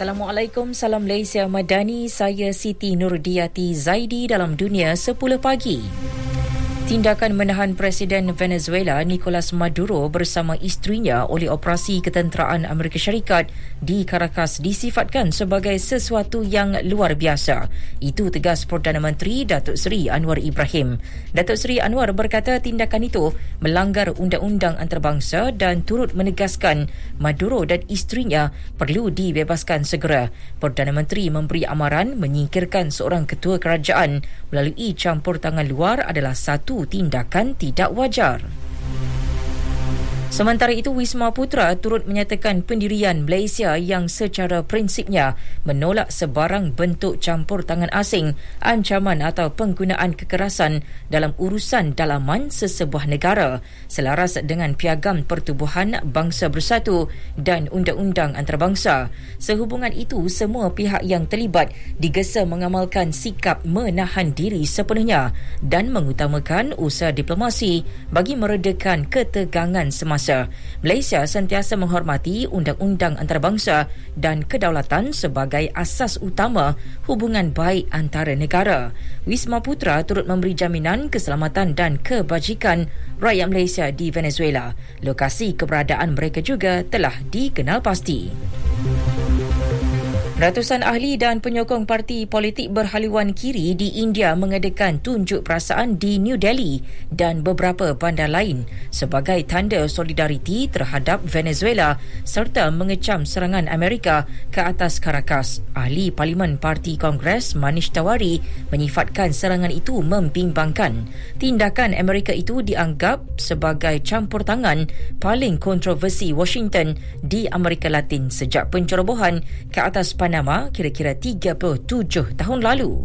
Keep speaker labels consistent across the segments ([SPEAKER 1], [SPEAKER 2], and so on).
[SPEAKER 1] Assalamualaikum, salam Malaysia Madani. Saya Siti Nurdiati Zaidi dalam Dunia 10 Pagi. Tindakan menahan Presiden Venezuela Nicolas Maduro bersama isterinya oleh Operasi Ketenteraan Amerika Syarikat di Caracas disifatkan sebagai sesuatu yang luar biasa. Itu tegas Perdana Menteri Datuk Seri Anwar Ibrahim. Datuk Seri Anwar berkata tindakan itu melanggar undang-undang antarabangsa dan turut menegaskan Maduro dan isterinya perlu dibebaskan segera. Perdana Menteri memberi amaran menyingkirkan seorang ketua kerajaan melalui campur tangan luar adalah satu tindakan tidak wajar. Sementara itu, Wisma Putra turut menyatakan pendirian Malaysia yang secara prinsipnya menolak sebarang bentuk campur tangan asing, ancaman atau penggunaan kekerasan dalam urusan dalaman sesebuah negara, selaras dengan piagam Pertubuhan Bangsa Bersatu dan Undang-Undang Antarabangsa. Sehubungan itu, semua pihak yang terlibat digesa mengamalkan sikap menahan diri sepenuhnya dan mengutamakan usaha diplomasi bagi meredakan ketegangan semasa. Malaysia sentiasa menghormati undang-undang antarabangsa dan kedaulatan sebagai asas utama hubungan baik antara negara. Wisma Putra turut memberi jaminan keselamatan dan kebajikan rakyat Malaysia di Venezuela. Lokasi keberadaan mereka juga telah dikenal pasti. Ratusan ahli dan penyokong parti politik berhaluan kiri di India mengadakan tunjuk perasaan di New Delhi dan beberapa bandar lain sebagai tanda solidariti terhadap Venezuela serta mengecam serangan Amerika ke atas Caracas. Ahli Parlimen Parti Kongres Manish Tawari menyifatkan serangan itu membimbangkan. Tindakan Amerika itu dianggap sebagai campur tangan paling kontroversi Washington di Amerika Latin sejak pencerobohan ke atas Panama kira-kira 37 tahun lalu.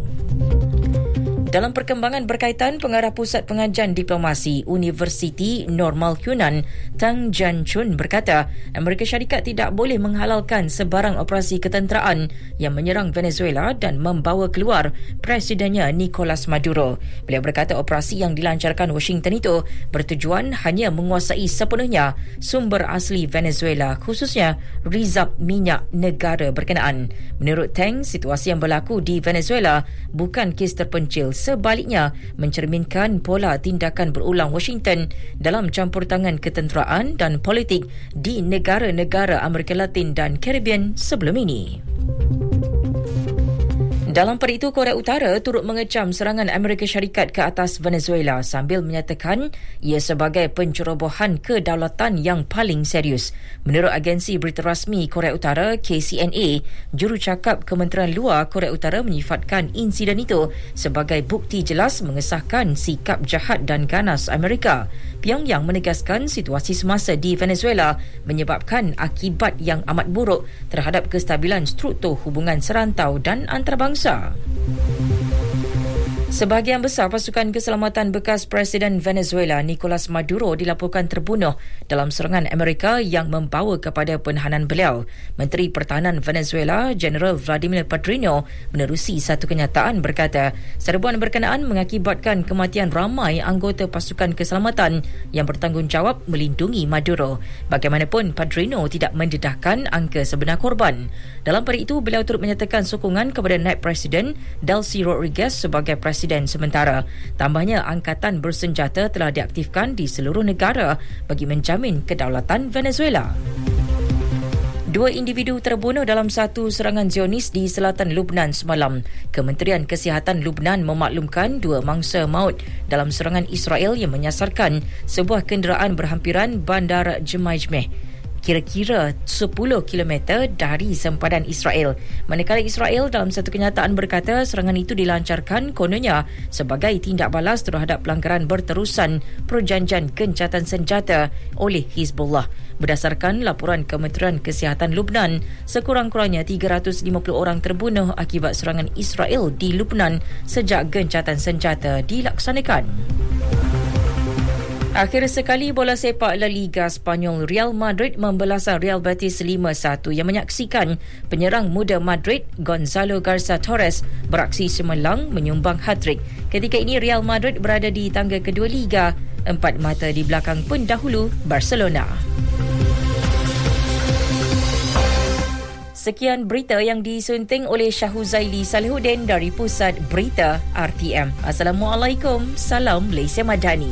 [SPEAKER 1] Dalam perkembangan berkaitan, Pengarah Pusat Pengajian Diplomasi Universiti Normal Yunnan, Tang Jan Chun berkata, Amerika Syarikat tidak boleh menghalalkan sebarang operasi ketenteraan yang menyerang Venezuela dan membawa keluar presidennya Nicolas Maduro. Beliau berkata operasi yang dilancarkan Washington itu bertujuan hanya menguasai sepenuhnya sumber asli Venezuela, khususnya rizab minyak negara berkenaan. Menurut Tang, situasi yang berlaku di Venezuela bukan kes terpencil, sebaliknya mencerminkan pola tindakan berulang Washington dalam campur tangan ketenteraan dan politik di negara-negara Amerika Latin dan Caribbean sebelum ini. Dalam pada itu, Korea Utara turut mengecam serangan Amerika Syarikat ke atas Venezuela sambil menyatakan ia sebagai pencerobohan kedaulatan yang paling serius. Menurut agensi berita rasmi Korea Utara KCNA, jurucakap Kementerian Luar Korea Utara menyifatkan insiden itu sebagai bukti jelas mengesahkan sikap jahat dan ganas Amerika. Pyongyang menegaskan situasi semasa di Venezuela menyebabkan akibat yang amat buruk terhadap kestabilan struktur hubungan serantau dan antarabangsa. Sebahagian besar pasukan keselamatan bekas Presiden Venezuela Nicolas Maduro dilaporkan terbunuh dalam serangan Amerika yang membawa kepada penahanan beliau. Menteri Pertahanan Venezuela General Vladimir Padrino menerusi satu kenyataan berkata, serbuan berkenaan mengakibatkan kematian ramai anggota pasukan keselamatan yang bertanggungjawab melindungi Maduro. Bagaimanapun, Padrino tidak mendedahkan angka sebenar korban. Dalam pada itu, beliau turut menyatakan sokongan kepada naib Presiden Delcy Rodriguez sebagai Presiden sementara. Tambahnya, angkatan bersenjata telah diaktifkan di seluruh negara bagi menjamin kedaulatan Venezuela. Dua individu terbunuh dalam satu serangan Zionis di selatan Lubnan semalam. Kementerian Kesihatan Lubnan memaklumkan dua mangsa maut dalam serangan Israel yang menyasarkan sebuah kenderaan berhampiran bandar Jemaijmeh, kira-kira 10 km dari sempadan Israel. Manakala Israel dalam satu kenyataan berkata serangan itu dilancarkan kononnya sebagai tindak balas terhadap pelanggaran berterusan perjanjian gencatan senjata oleh Hizbullah. Berdasarkan laporan Kementerian Kesihatan Lubnan, sekurang-kurangnya 350 orang terbunuh akibat serangan Israel di Lubnan sejak gencatan senjata dilaksanakan. Akhir sekali, bola sepak La Liga Spanyol, Real Madrid membelasah Real Betis 5-1 yang menyaksikan penyerang muda Madrid Gonzalo Garcia Torres beraksi cemerlang menyumbang hat-trick. Ketika ini Real Madrid berada di tangga kedua Liga, 4 mata di belakang pendahulu Barcelona. Sekian berita yang disunting oleh Syahuzaili Salihuddin dari Pusat Berita RTM. Assalamualaikum. Salam Malaysia Madani.